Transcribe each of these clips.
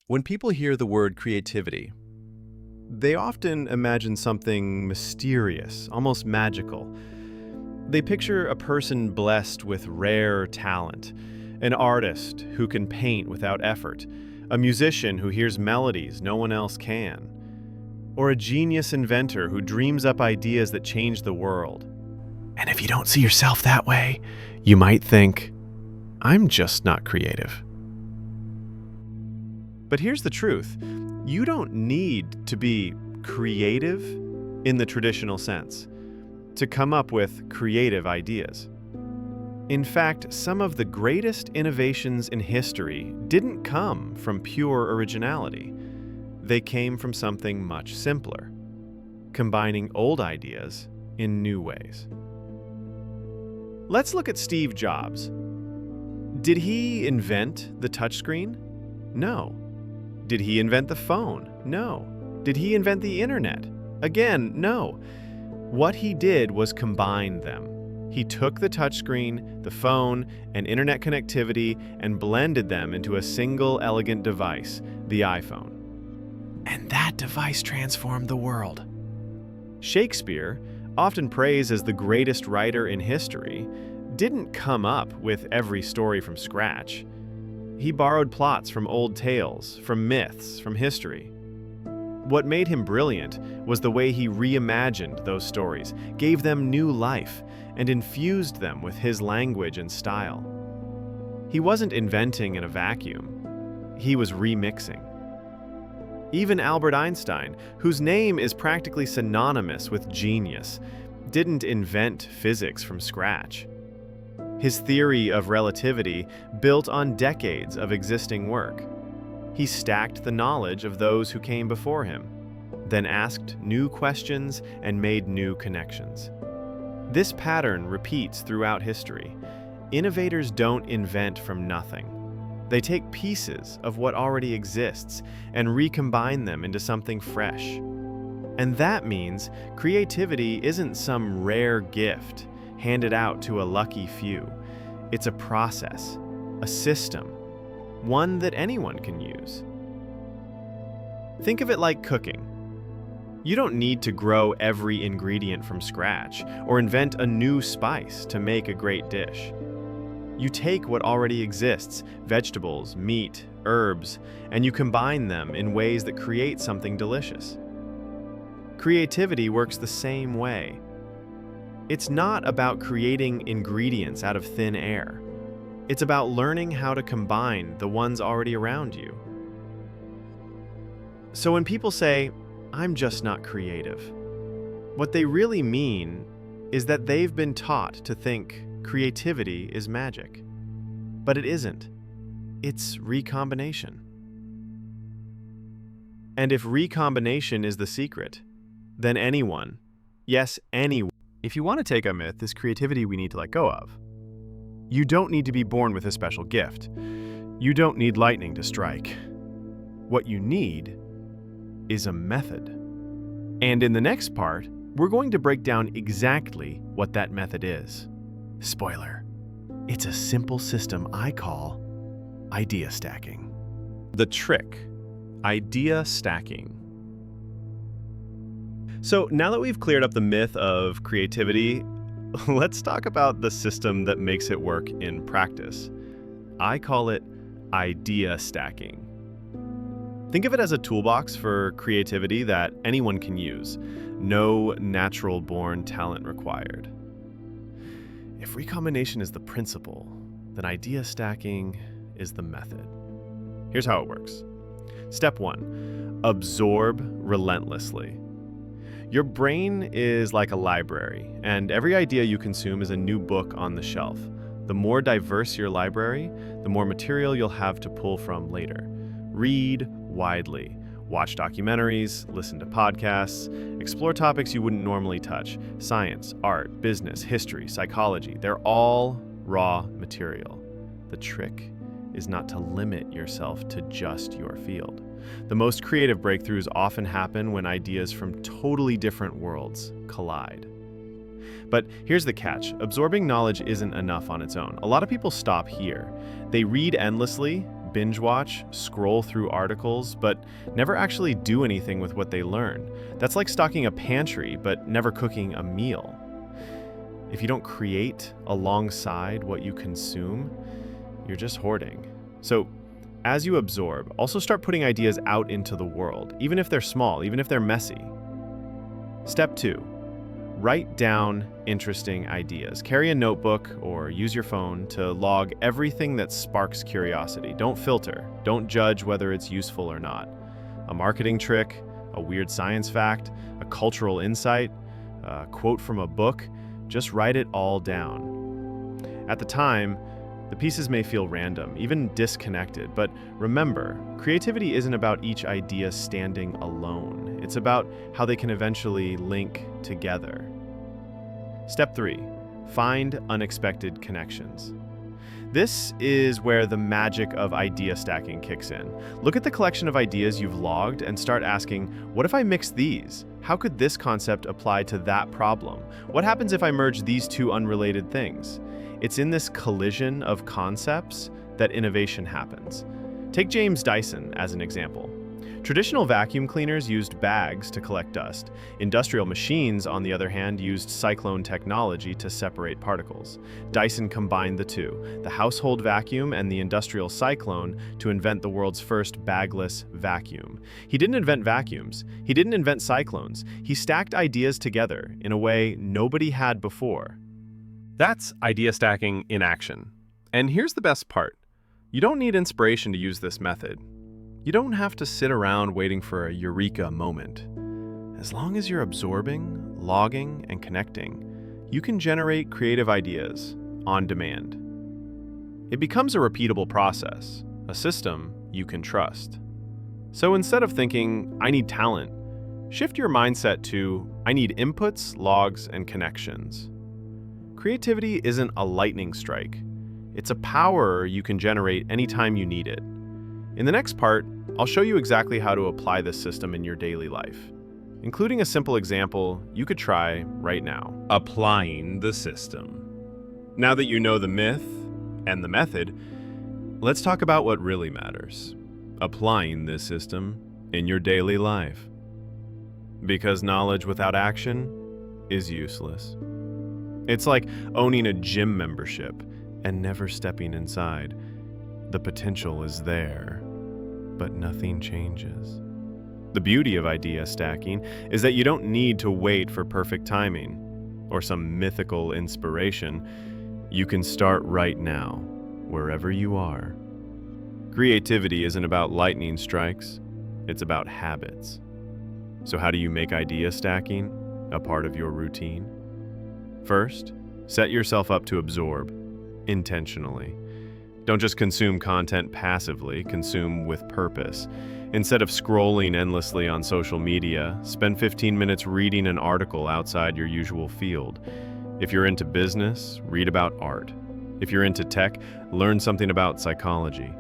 When people hear the word creativity, they often imagine something mysterious, almost magical. They picture a person blessed with rare talent, an artist who can paint without effort, a musician who hears melodies no one else can, or a genius inventor who dreams up ideas that change the world. And if you don't see yourself that way, you might think, I'm just not creative. But here's the truth. You don't need to be creative in the traditional sense to come up with creative ideas. In fact, some of the greatest innovations in history didn't come from pure originality. They came from something much simpler, combining old ideas in new ways. Let's look at Steve Jobs. Did he invent the touchscreen? No. Did he invent the phone? No. Did he invent the internet? Again, no. What he did was combine them. He took the touchscreen, the phone, and internet connectivity and blended them into a single elegant device, the iPhone. And that device transformed the world. Shakespeare, often praised as the greatest writer in history, didn't come up with every story from scratch. He borrowed plots from old tales, from myths, from history. What made him brilliant was the way he reimagined those stories, gave them new life, and infused them with his language and style. He wasn't inventing in a vacuum. He was remixing. Even Albert Einstein, whose name is practically synonymous with genius, didn't invent physics from scratch. His theory of relativity built on decades of existing work. He stacked the knowledge of those who came before him, then asked new questions and made new connections. This pattern repeats throughout history. Innovators don't invent from nothing. They take pieces of what already exists and recombine them into something fresh. And that means creativity isn't some rare gift handed out to a lucky few. It's a process, a system, one that anyone can use. Think of it like cooking. You don't need to grow every ingredient from scratch or invent a new spice to make a great dish. You take what already exists, vegetables, meat, herbs, and you combine them in ways that create something delicious. Creativity works the same way. It's not about creating ingredients out of thin air. It's about learning how to combine the ones already around you. So when people say, I'm just not creative, what they really mean is that they've been taught to think creativity is magic. But it isn't. It's recombination. And if recombination is the secret, then anyone, yes, anyone. If you want to take a myth, this creativity we need to let go of. You don't need to be born with a special gift. You don't need lightning to strike. What you need is a method. And in the next part, we're going to break down exactly what that method is. Spoiler, it's a simple system I call idea stacking. The trick, idea stacking. So now that we've cleared up the myth of creativity, let's talk about the system that makes it work in practice. I call it idea stacking. Think of it as a toolbox for creativity that anyone can use. No natural-born talent required. If recombination is the principle, then idea stacking is the method. Here's how it works. Step 1, absorb relentlessly. Your brain is like a library, and every idea you consume is a new book on the shelf. The more diverse your library, the more material you'll have to pull from later. Read widely. Watch documentaries, listen to podcasts, explore topics you wouldn't normally touch. Science, art, business, history, psychology, they're all raw material. The trick is not to limit yourself to just your field. The most creative breakthroughs often happen when ideas from totally different worlds collide. But here's the catch. Absorbing knowledge isn't enough on its own. A lot of people stop here. They read endlessly, binge watch, scroll through articles, but never actually do anything with what they learn. That's like stocking a pantry, but never cooking a meal. If you don't create alongside what you consume, you're just hoarding. So, as you absorb, also start putting ideas out into the world, even if they're small, even if they're messy. Step 2. Write down interesting ideas. Carry a notebook or use your phone to log everything that sparks curiosity. Don't filter. Don't judge whether it's useful or not. A marketing trick, a weird science fact, a cultural insight, a quote from a book, just write it all down. At the time, the pieces may feel random, even disconnected, but remember, creativity isn't about each idea standing alone. It's about how they can eventually link together. Step 3. Find unexpected connections. This is where the magic of idea stacking kicks in. Look at the collection of ideas you've logged and start asking, what if I mix these? How could this concept apply to that problem? What happens if I merge these two unrelated things? It's in this collision of concepts that innovation happens. Take James Dyson as an example. Traditional vacuum cleaners used bags to collect dust. Industrial machines, on the other hand, used cyclone technology to separate particles. Dyson combined the two, the household vacuum and the industrial cyclone, to invent the world's first bagless vacuum. He didn't invent vacuums. He didn't invent cyclones. He stacked ideas together in a way nobody had before. That's idea stacking in action. And here's the best part. You don't need inspiration to use this method. You don't have to sit around waiting for a eureka moment. As long as you're absorbing, logging, and connecting, you can generate creative ideas on demand. It becomes a repeatable process, a system you can trust. So instead of thinking, I need talent, shift your mindset to, I need inputs, logs, and connections. Creativity isn't a lightning strike. It's a power you can generate anytime you need it. In the next part, I'll show you exactly how to apply this system in your daily life, including a simple example you could try right now. Applying the system. Now that you know the myth and the method, let's talk about what really matters. Applying this system in your daily life. Because knowledge without action is useless. It's like owning a gym membership and never stepping inside. The potential is there, but nothing changes. The beauty of idea stacking is that you don't need to wait for perfect timing or some mythical inspiration. You can start right now, wherever you are. Creativity isn't about lightning strikes, it's about habits. So how do you make idea stacking a part of your routine? First, set yourself up to absorb intentionally. Don't just consume content passively, consume with purpose. Instead of scrolling endlessly on social media, spend 15 minutes reading an article outside your usual field. If you're into business, read about art. If you're into tech, learn something about psychology.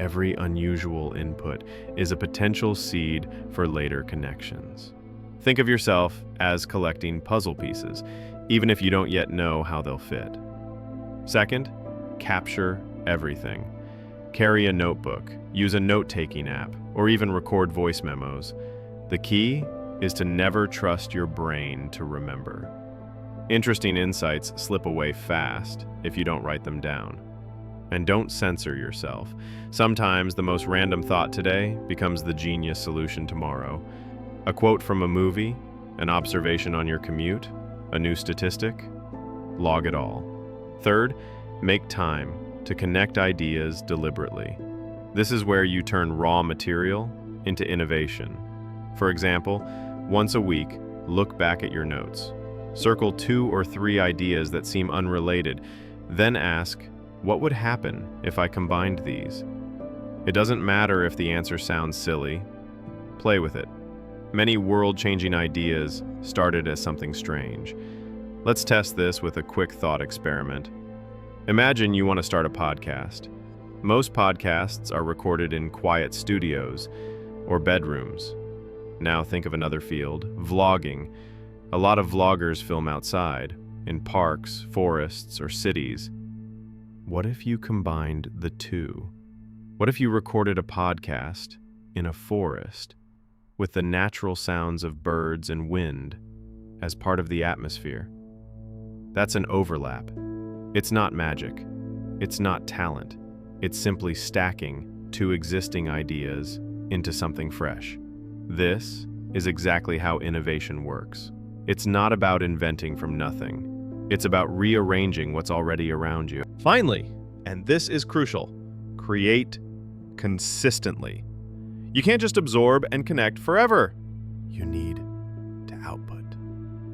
Every unusual input is a potential seed for later connections. Think of yourself as collecting puzzle pieces, even if you don't yet know how they'll fit. Second, capture everything. Carry a notebook, use a note-taking app, or even record voice memos. The key is to never trust your brain to remember. Interesting insights slip away fast if you don't write them down. And don't censor yourself. Sometimes the most random thought today becomes the genius solution tomorrow. A quote from a movie, an observation on your commute, a new statistic, log it all. Third, make time to connect ideas deliberately. This is where you turn raw material into innovation. For example, once a week, look back at your notes. Circle 2 or 3 ideas that seem unrelated, then ask, what would happen if I combined these? It doesn't matter if the answer sounds silly. Play with it. Many world-changing ideas started as something strange. Let's test this with a quick thought experiment. Imagine you want to start a podcast. Most podcasts are recorded in quiet studios or bedrooms. Now think of another field, vlogging. A lot of vloggers film outside, in parks, forests, or cities. What if you combined the two? What if you recorded a podcast in a forest with the natural sounds of birds and wind as part of the atmosphere? That's an overlap. It's not magic. It's not talent. It's simply stacking two existing ideas into something fresh. This is exactly how innovation works. It's not about inventing from nothing. It's about rearranging what's already around you. Finally, and this is crucial, create consistently. You can't just absorb and connect forever. You need to output.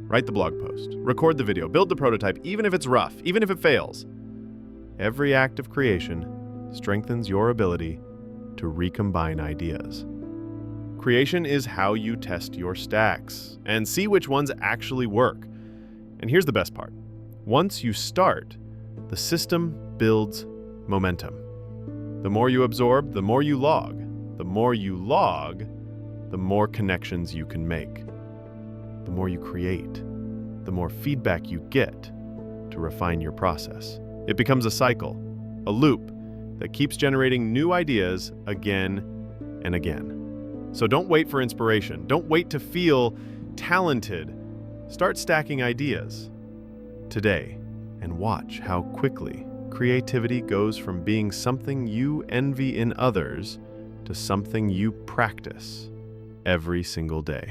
Write the blog post, record the video, build the prototype, even if it's rough, even if it fails. Every act of creation strengthens your ability to recombine ideas. Creation is how you test your stacks and see which ones actually work. And here's the best part. Once you start, the system builds momentum. The more you absorb, the more you log. The more you log, the more connections you can make. The more you create, the more feedback you get to refine your process. It becomes a cycle, a loop that keeps generating new ideas again and again. So don't wait for inspiration. Don't wait to feel talented. Start stacking ideas today and watch how quickly creativity goes from being something you envy in others to something you practice every single day.